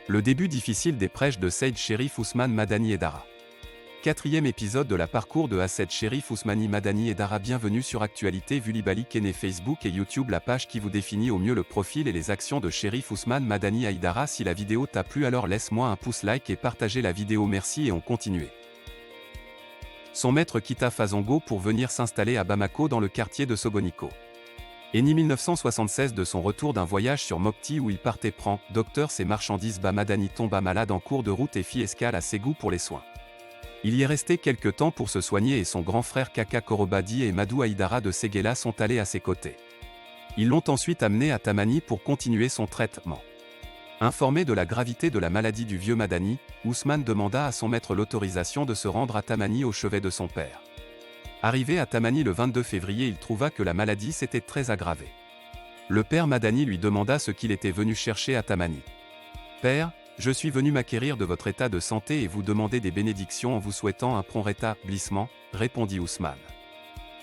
Le début difficile des prêches de Saïd Cherif Ousmane Madani Haidara. Quatrième épisode de la parcours de Saïd Cherif Ousmane Madani Haidara. Bienvenue sur Actualité Vulibali Kene. Facebook et YouTube, la page qui vous définit au mieux le profil et les actions de Cherif Ousmane Madani Haidara. Si la vidéo t'a plu, alors laisse-moi un pouce like et partagez la vidéo. Merci et on continue. Son maître quitta Fazongo pour venir s'installer à Bamako dans le quartier de Sogoniko. Eni 1976. De son retour d'un voyage sur Mopti où il partait prend docteur ses marchandises, Madani tomba malade en cours de route et fit escale à Ségou pour les soins. Il y est resté quelque temps pour se soigner et son grand frère Kaka Korobadi et Madou Haïdara de Séguéla sont allés à ses côtés. Ils l'ont ensuite amené à Tamani pour continuer son traitement. Informé de la gravité de la maladie du vieux Madani, Ousmane demanda à son maître l'autorisation de se rendre à Tamani au chevet de son père. Arrivé à Tamani le 22 février, il trouva que la maladie s'était très aggravée. Le père Madani lui demanda ce qu'il était venu chercher à Tamani. « Père, je suis venu m'acquérir de votre état de santé et vous demander des bénédictions en vous souhaitant un prompt rétablissement, répondit Ousmane.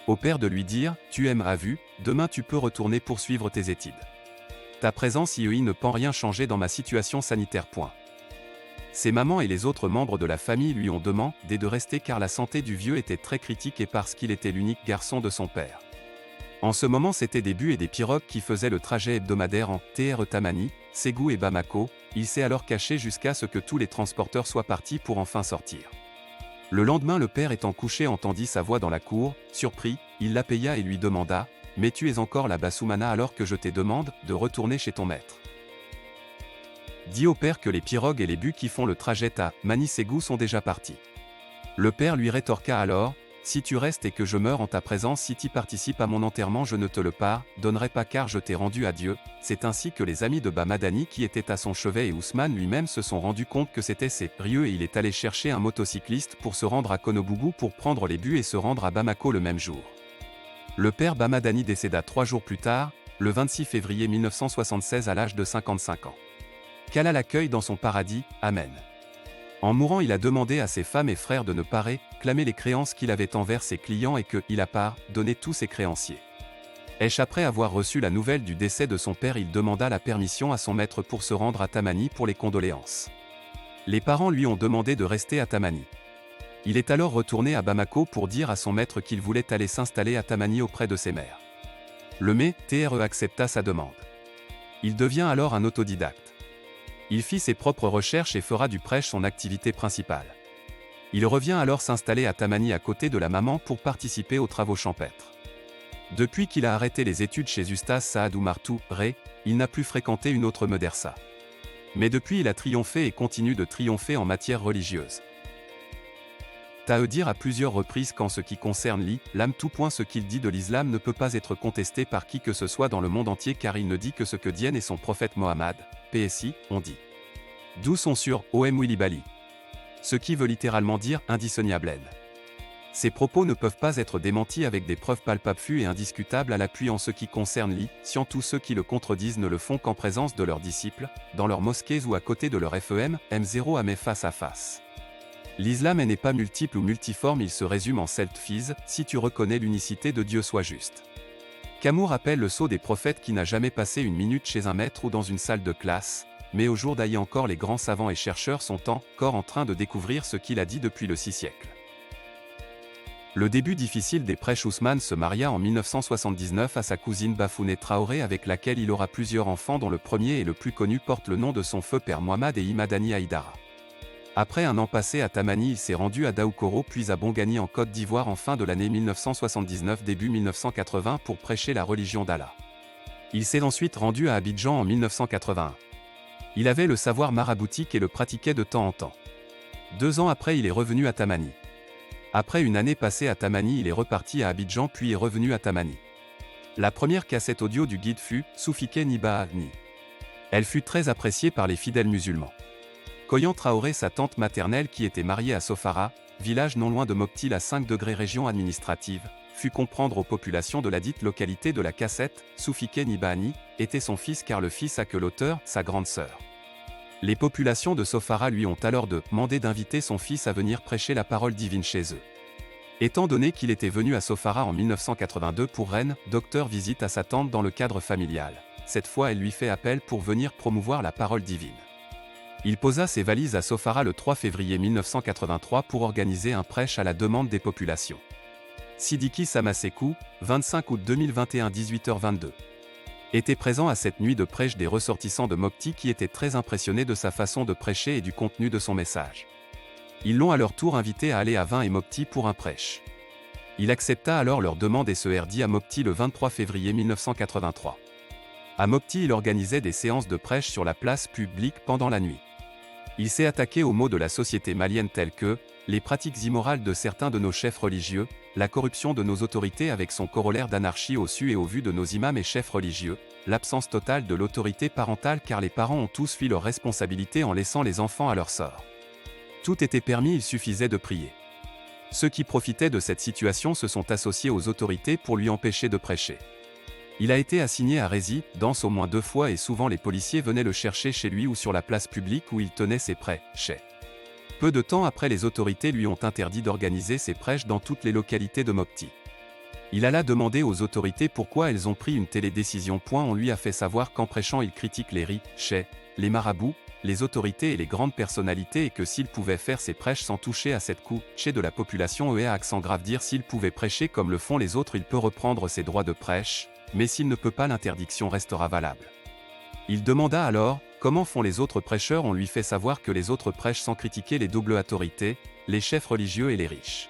Au père de lui dire « Tu aimes à vue, demain tu peux retourner poursuivre tes études. Ta présence ici ne peut rien changer dans ma situation sanitaire. » Ses mamans et les autres membres de la famille lui ont demandé de rester car la santé du vieux était très critique et parce qu'il était l'unique garçon de son père. En ce moment, c'était des bus et des pirogues qui faisaient le trajet hebdomadaire en TR Tamani, Ségou et Bamako. Il s'est alors caché jusqu'à ce que tous les transporteurs soient partis pour enfin sortir. Le lendemain, le père étant couché entendit sa voix dans la cour. Surpris, il l'appela et lui demanda « Mais tu es encore là-bas Soumana alors que je te demande de retourner chez ton maître ?» Dit au père que les pirogues et les bus qui font le trajet à Mani-Ségou sont déjà partis. Le père lui rétorqua alors « Si tu restes et que je meurs en ta présence, si tu participes à mon enterrement, je ne te le pardonnerai pas car je t'ai rendu à Dieu. » C'est ainsi que les amis de Madani qui étaient à son chevet et Ousmane lui-même se sont rendus compte que c'était sérieux et il est allé chercher un motocycliste pour se rendre à Konobougou pour prendre les bus et se rendre à Bamako le même jour. Le père Madani décéda 3 jours plus tard, le 26 février 1976 à l'âge de 55 ans. Qu'Allah l'accueille dans son paradis, Amen. En mourant, il a demandé à ses femmes et frères de ne pas réclamer les créances qu'il avait envers ses clients et qu'il a pardonné tous ses créanciers. Après avoir reçu la nouvelle du décès de son père, il demanda la permission à son maître pour se rendre à Tamani pour les condoléances. Les parents lui ont demandé de rester à Tamani. Il est alors retourné à Bamako pour dire à son maître qu'il voulait aller s'installer à Tamani auprès de ses mères. Le maître accepta sa demande. Il devient alors un autodidacte. Il fit ses propres recherches et fera du prêche son activité principale. Il revient alors s'installer à Tamani à côté de la maman pour participer aux travaux champêtres. Depuis qu'il a arrêté les études chez Ustaz Saad Oumar Touré, il n'a plus fréquenté une autre médersa. Mais depuis il a triomphé et continue de triompher en matière religieuse. Dire à plusieurs reprises qu'en ce qui concerne l'islam, tout point ce qu'il dit de l'islam ne peut pas être contesté par qui que ce soit dans le monde entier car il ne dit que ce que Dieu et son prophète Mohammed, PSI, ont dit. D'où sont sur OM Wilibali. Ce qui veut littéralement dire indissociable. Ces propos ne peuvent pas être démentis avec des preuves palpables et indiscutables à l'appui en ce qui concerne l'islam. Tous ceux qui le contredisent ne le font qu'en présence de leurs disciples, dans leurs mosquées ou à côté de leur FEM, M0 à mes face à face. L'islam n'est pas multiple ou multiforme, il se résume en sept phases. Si tu reconnais l'unicité de Dieu, sois juste. Camus rappelle le sceau des prophètes qui n'a jamais passé une minute chez un maître ou dans une salle de classe, mais au jour d'aujourd'hui encore les grands savants et chercheurs sont encore en train de découvrir ce qu'il a dit depuis le 6 siècles. Le début difficile des prêches. Ousmane se maria en 1979 à sa cousine Bafouné Traoré avec laquelle il aura plusieurs enfants dont le premier et le plus connu porte le nom de son feu père Mohamed et Madani Haïdara. Après un an passé à Tamani, il s'est rendu à Daoukoro puis à Bongani en Côte d'Ivoire en fin de l'année 1979 début 1980 pour prêcher la religion d'Allah. Il s'est ensuite rendu à Abidjan en 1981. Il avait le savoir maraboutique et le pratiquait de temps en temps. 2 ans après, il est revenu à Tamani. Après une année passée à Tamani, il est reparti à Abidjan puis est revenu à Tamani. La première cassette audio du guide fut « Soufike Niba Ni ». Elle fut très appréciée par les fidèles musulmans. Koyan Traoré, sa tante maternelle qui était mariée à Sofara, village non loin de Mopti à 5 degrés région administrative, fut comprendre aux populations de la dite localité de la cassette, Soufike Nibani, était son fils car le fils a que l'auteur, sa grande sœur. Les populations de Sofara lui ont alors demandé d'inviter son fils à venir prêcher la parole divine chez eux. Étant donné qu'il était venu à Sofara en 1982 pour Rennes, docteur visite à sa tante dans le cadre familial. Cette fois elle lui fait appel pour venir promouvoir la parole divine. Il posa ses valises à Sofara le 3 février 1983 pour organiser un prêche à la demande des populations. Sidiki Samasekou, 25 août 2021 18h22. Était présent à cette nuit de prêche des ressortissants de Mopti qui étaient très impressionnés de sa façon de prêcher et du contenu de son message. Ils l'ont à leur tour invité à aller à Vin et Mopti pour un prêche. Il accepta alors leur demande et se rendit à Mopti le 23 février 1983. À Mopti, il organisait des séances de prêche sur la place publique pendant la nuit. Il s'est attaqué aux maux de la société malienne tels que les pratiques immorales de certains de nos chefs religieux, la corruption de nos autorités avec son corollaire d'anarchie au su et au vu de nos imams et chefs religieux, l'absence totale de l'autorité parentale car les parents ont tous fui leurs responsabilités en laissant les enfants à leur sort. Tout était permis, il suffisait de prier. Ceux qui profitaient de cette situation se sont associés aux autorités pour lui empêcher de prêcher. Il a été assigné à résidence au moins 2 fois et souvent les policiers venaient le chercher chez lui ou sur la place publique où il tenait ses prêches. Peu de temps après, les autorités lui ont interdit d'organiser ses prêches dans toutes les localités de Mopti. Il alla demander aux autorités pourquoi elles ont pris une telle décision. On lui a fait savoir qu'en prêchant il critique les riches, les marabouts, les autorités et les grandes personnalités et que s'il pouvait faire ses prêches sans toucher à cette couche de la population et à accent grave dire s'il pouvait prêcher comme le font les autres il peut reprendre ses droits de prêche, mais s'il ne peut pas l'interdiction restera valable. Il demanda alors, comment font les autres prêcheurs? On lui fait savoir que les autres prêchent sans critiquer les doubles autorités, les chefs religieux et les riches.